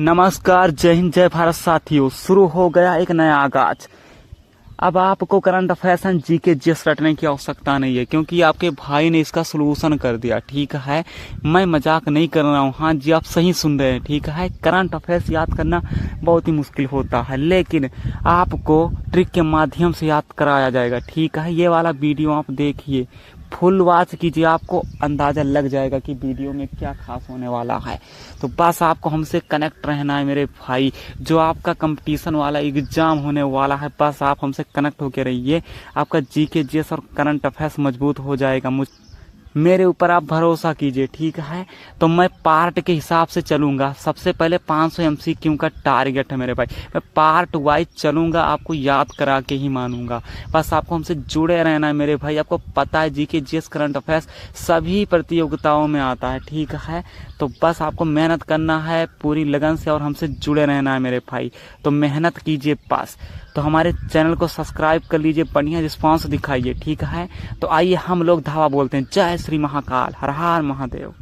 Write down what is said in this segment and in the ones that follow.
नमस्कार, जय हिंद, जय भारत साथियों। शुरू हो गया एक नया आगाज। अब आपको current affairs and GK GS रटने की आवश्यकता नहीं है, क्योंकि आपके भाई ने इसका सोल्यूशन कर दिया। ठीक है, मैं मजाक नहीं कर रहा हूँ। हाँ जी, आप सही सुन रहे हैं। ठीक है, करंट अफेयर्स याद करना बहुत ही मुश्किल होता है, लेकिन आपको ट्रिक के माध्यम से याद कराया जाएगा। ठीक है, ये वाला वीडियो आप देखिए, फुल वॉच कीजिए, आपको अंदाजा लग जाएगा कि वीडियो में क्या खास होने वाला है। तो बस आपको हमसे कनेक्ट रहना है मेरे भाई। जो आपका कंपटीशन वाला एग्जाम होने वाला है, बस आप हमसे कनेक्ट होकर रहिए। आपका जीके जीएस और करंट अफेयर्स मजबूत हो जाएगा। मेरे ऊपर आप भरोसा कीजिए। ठीक है, तो मैं पार्ट के हिसाब से चलूंगा। सबसे पहले 500 एमसीक्यू का टारगेट है मेरे भाई। मैं पार्ट वाइज चलूंगा, आपको याद करा के ही मानूंगा। बस आपको हमसे जुड़े रहना है मेरे भाई। आपको पता है जीके जीएस करंट अफेयर्स सभी प्रतियोगिताओं में आता है। ठीक है, तो बस आपको मेहनत करना है पूरी लगन से और हमसे जुड़े रहना है मेरे भाई। तो मेहनत कीजिए बस। तो हमारे चैनल को सब्सक्राइब कर लीजिए, बढ़िया रिस्पांस दिखाइए। ठीक है, तो आइए हम लोग धावा बोलते हैं। जय श्री महाकाल, हर हर महादेव।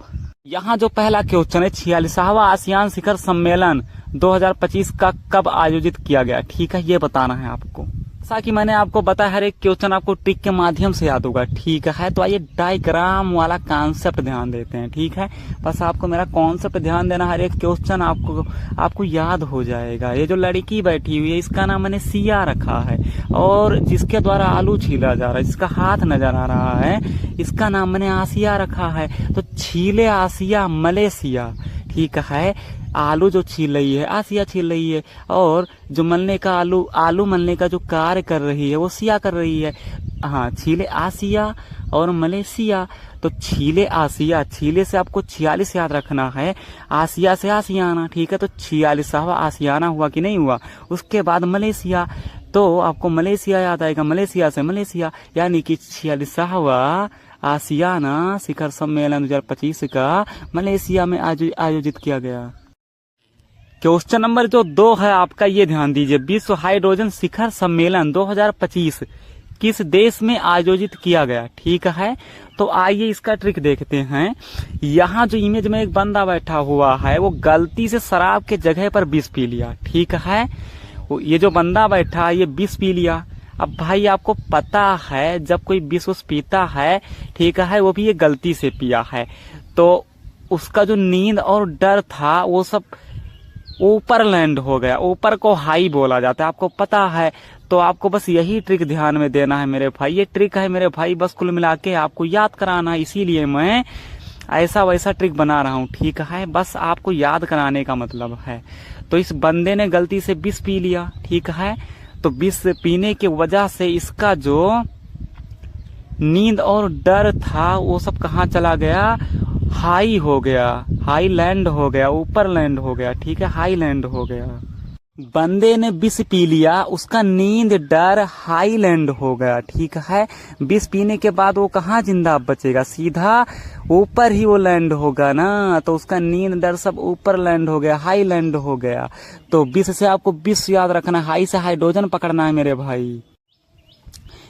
यहाँ जो पहला क्वेश्चन है, 46वां आसियान शिखर सम्मेलन 2025 का कब आयोजित किया गया? ठीक है, ये बताना है आपको। जैसा कि मैंने आपको बताया, हर एक क्वेश्चन आपको ट्रिक के माध्यम से याद होगा। ठीक है, तो आइए डायग्राम वाला कॉन्सेप्ट ध्यान देते हैं। ठीक है, बस आपको मेरा कॉन्सेप्ट ध्यान देना, हर एक क्वेश्चन आपको याद हो जाएगा। ये जो लड़की बैठी हुई है, इसका नाम मैंने सिया रखा है, और जिसके द्वारा आलू छीला जा रहा है, जिसका हाथ नजर आ रहा है, इसका नाम मैंने आसिया रखा है। तो छीले आसिया मलेशिया। ठीक है, आलू जो छील रही है, आसिया छील रही है, और जो मलने का आलू मलने का जो कार्य कर रही है, वो सिया कर रही है। हाँ, छीले आसिया और मलेशिया। तो छीले आसिया, छीले से आपको 46 याद रखना है, आसिया से आसियाना। ठीक है, तो 46वां आसियाना हुआ कि नहीं हुआ? उसके बाद मलेशिया, तो आपको मलेशिया याद आएगा। मलेशिया से मलेशिया, यानी कि 46वां आसियाना शिखर सम्मेलन 2025 का मलेशिया में आयोजित किया गया। क्वेश्चन नंबर जो 2 है आपका, ये ध्यान दीजिए। विश्व हाइड्रोजन शिखर सम्मेलन 2025 किस देश में आयोजित किया गया? ठीक है, तो आइए इसका ट्रिक देखते हैं। यहाँ जो इमेज में एक बंदा बैठा हुआ है, वो गलती से शराब के जगह पर विष पी लिया। ठीक है, ये जो बंदा बैठा है, ये विष पी लिया। अब भाई आपको पता है, जब कोई विष पीता है, ठीक है, वो भी ये गलती से पिया है, तो उसका जो नींद और डर था, वो सब ऊपर लैंड हो गया। ऊपर को हाई बोला जाता है, आपको पता है। तो आपको बस यही ट्रिक ध्यान में देना है मेरे भाई। ये ट्रिक है मेरे भाई, बस कुल मिला के आपको याद कराना है, इसीलिए मैं ऐसा वैसा ट्रिक बना रहा हूँ। ठीक है, बस आपको याद कराने का मतलब है। तो इस बंदे ने गलती से विष पी लिया। ठीक है, तो विष पीने की वजह से इसका जो नींद और डर था, वो सब कहाँ चला गया? हाई हो गया, हाई लैंड हो गया, ऊपर लैंड हो गया। ठीक है, हाई लैंड हो गया। बंदे ने विष पी लिया, उसका नींद डर हाई लैंड हो गया। ठीक है, विष पीने के बाद वो कहाँ जिंदा बचेगा? सीधा ऊपर ही वो लैंड होगा ना। तो उसका नींद डर सब ऊपर लैंड हो गया, हाई लैंड हो गया। तो विष से आपको विष याद रखना, हाई से हाइड्रोजन पकड़ना है मेरे भाई।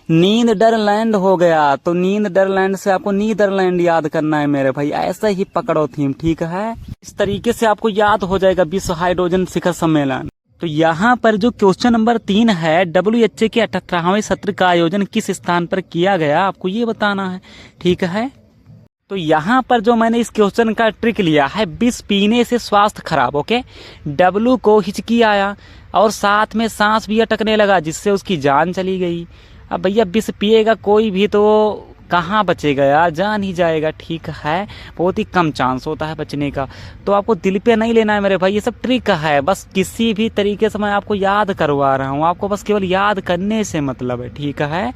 नींद डर लैंड हो गया, तो नींद डर लैंड से आपको नीदरलैंड याद करना है मेरे भाई। ऐसा ही पकड़ो थीम। ठीक है, इस तरीके से आपको याद हो जाएगा विश्व हाइड्रोजन शिखर सम्मेलन। तो यहाँ पर जो क्वेश्चन नंबर 3 है, WHA के 78वें सत्र का आयोजन किस स्थान पर किया गया? आपको ये बताना है। ठीक है, तो यहाँ पर जो मैंने इस क्वेश्चन का ट्रिक लिया है, विष पीने से स्वास्थ्य खराब। ओके, W को हिचकी आया और साथ में सांस भी अटकने लगा, जिससे उसकी जान चली गई। अब भैया विष पिएगा कोई भी तो कहाँ बचेगा यार, जान ही जाएगा। ठीक है, बहुत ही कम चांस होता है बचने का। तो आपको दिल पे नहीं लेना है मेरे भाई, ये सब ट्रिक है। बस किसी भी तरीके से मैं आपको याद करवा रहा हूँ, आपको बस केवल याद करने से मतलब है। ठीक है,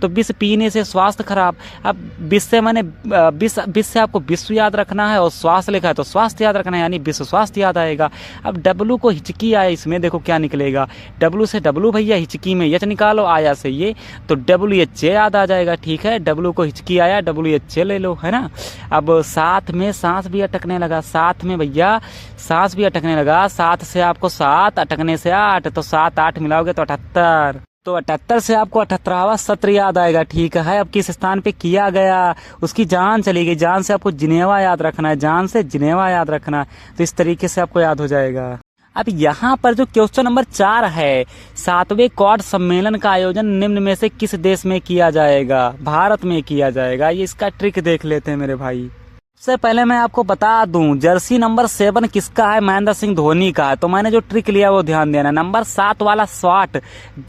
तो विष पीने से स्वास्थ्य खराब। अब विष से मैंने विष से आपको विश्व याद रखना है, और स्वास्थ्य लिखा है तो स्वास्थ्य याद रखना है, यानी विश्व स्वास्थ्य याद आएगा। अब W को हिचकी आया, इसमें देखो क्या निकलेगा। W से W भैया, हिचकी में H निकालो, आया से ये, तो WHA याद आ जाएगा। ठीक है, W को हिचकी आया, WHA ले लो, है ना। अब साथ में सांस भी अटकने लगा, साथ में भैया सांस भी अटकने लगा। 7 से आपको 7, अटकने से 8, तो 7 8 मिलाओगे तो 78। तो 78 से आपको 78वां सत्र याद आएगा। ठीक है, अब किस स्थान पे किया गया? उसकी जान चली गई। जान से आपको जिनेवा याद रखना है, जान से जिनेवा याद रखना है। तो इस तरीके से आपको याद हो जाएगा। अब यहाँ पर जो क्वेश्चन नंबर 4 है, 7वें क्वाड सम्मेलन का आयोजन निम्न में से किस देश में किया जाएगा? भारत में किया जाएगा। ये इसका ट्रिक देख लेते हैं मेरे भाई। सबसे पहले मैं आपको बता दूं, जर्सी नंबर 7 किसका है? महेंद्र सिंह धोनी का है। तो मैंने जो ट्रिक लिया वो ध्यान देना। नंबर 7 वाला शॉट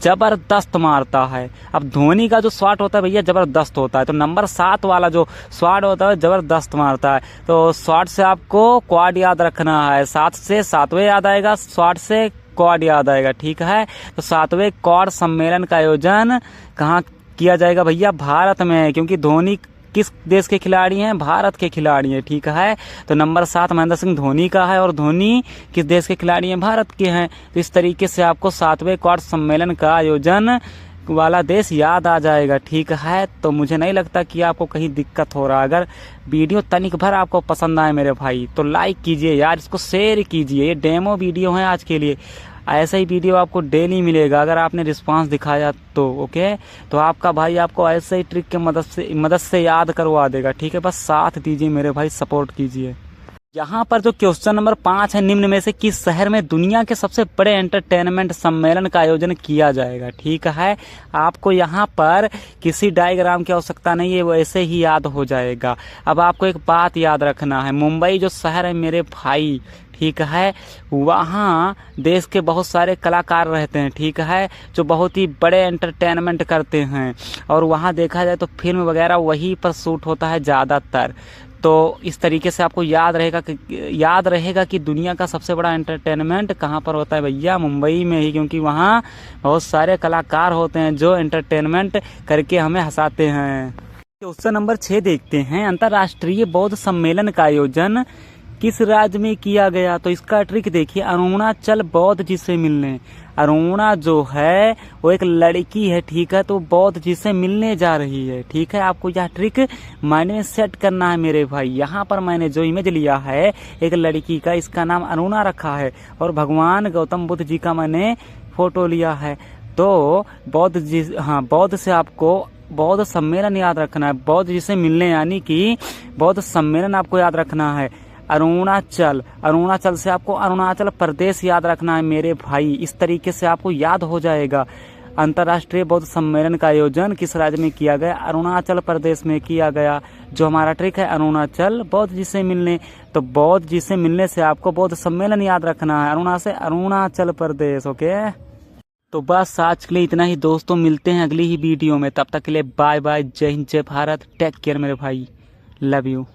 जबरदस्त मारता है। अब धोनी का जो शॉट होता है भैया जबरदस्त होता है, तो नंबर 7 वाला जो शॉट होता है जबरदस्त मारता है। तो शॉट से आपको क्वाड याद रखना है। 7 से 7वें याद आएगा, शॉट से क्वाड याद आएगा, ठीक है। तो 7वें क्वाड सम्मेलन का आयोजन कहाँ किया जाएगा भैया? भारत में, क्योंकि धोनी किस देश के खिलाड़ी हैं? भारत के खिलाड़ी हैं, ठीक है। तो नंबर 7 महेंद्र सिंह धोनी का है, और धोनी किस देश के खिलाड़ी हैं? भारत के हैं। तो इस तरीके से आपको 7वें क्वाड सम्मेलन का आयोजन वाला देश याद आ जाएगा, ठीक है। तो मुझे नहीं लगता कि आपको कहीं दिक्कत हो रहा। अगर वीडियो तनिक भर आपको पसंद आए मेरे भाई तो लाइक कीजिए यार, इसको शेयर कीजिए। ये डेमो वीडियो है आज के लिए, ऐसा ही वीडियो आपको डेली मिलेगा अगर आपने रिस्पांस दिखाया तो, ओके। तो आपका भाई आपको ऐसे ही ट्रिक के मदद से याद करवा देगा, ठीक है। बस साथ दीजिए मेरे भाई, सपोर्ट कीजिए। यहाँ पर जो क्वेश्चन नंबर 5 है, निम्न में से किस शहर में दुनिया के सबसे बड़े एंटरटेनमेंट सम्मेलन का आयोजन किया जाएगा, ठीक है। आपको यहाँ पर किसी डायग्राम की आवश्यकता नहीं है, वो ऐसे ही याद हो जाएगा। अब आपको एक बात याद रखना है, मुंबई जो शहर है मेरे भाई, ठीक है, वहाँ देश के बहुत सारे कलाकार रहते हैं, ठीक है, जो बहुत ही बड़े एंटरटेनमेंट करते हैं। और वहाँ देखा जाए तो फिल्म वगैरह वहीं पर शूट होता है ज़्यादातर। तो इस तरीके से आपको याद रहेगा कि दुनिया का सबसे बड़ा एंटरटेनमेंट कहाँ पर होता है भैया? मुंबई में ही, क्योंकि वहाँ बहुत सारे कलाकार होते हैं जो एंटरटेनमेंट करके हमें हंसाते हैं। क्वेश्चन नंबर 6 देखते हैं, अंतर्राष्ट्रीय बौद्ध सम्मेलन का आयोजन किस राज्य में किया गया? तो इसका ट्रिक देखिए, अरुणाचल बौद्ध जी से मिलने। अरुणा जो है वो एक लड़की है, ठीक है, तो बौद्ध जी से मिलने जा रही है, ठीक है। आपको यह ट्रिक माइंड में सेट करना है मेरे भाई। यहाँ पर मैंने जो इमेज लिया है एक लड़की का, इसका नाम अरुणा रखा है, और भगवान गौतम बुद्ध जी का मैंने फोटो लिया है। तो बौद्ध जी, हाँ, बौद्ध से आपको बौद्ध सम्मेलन याद रखना है। बौद्ध जी से मिलने यानी कि बौद्ध सम्मेलन आपको याद रखना है। अरुणाचल से आपको अरुणाचल प्रदेश याद रखना है मेरे भाई। इस तरीके से आपको याद हो जाएगा। अंतर्राष्ट्रीय बौद्ध सम्मेलन का आयोजन किस राज्य में किया गया? अरुणाचल प्रदेश में किया गया। जो हमारा ट्रिक है अरुणाचल बौद्ध जी से मिलने, तो बौद्ध जी से मिलने से आपको बौद्ध सम्मेलन याद रखना है, अरुणाचल प्रदेश, ओके। तो बस आज के लिए इतना ही दोस्तों, मिलते हैं अगली ही वीडियो में। तब तक के लिए बाय बाय, जय हिंद, जय भारत, टेक केयर मेरे भाई, लव यू।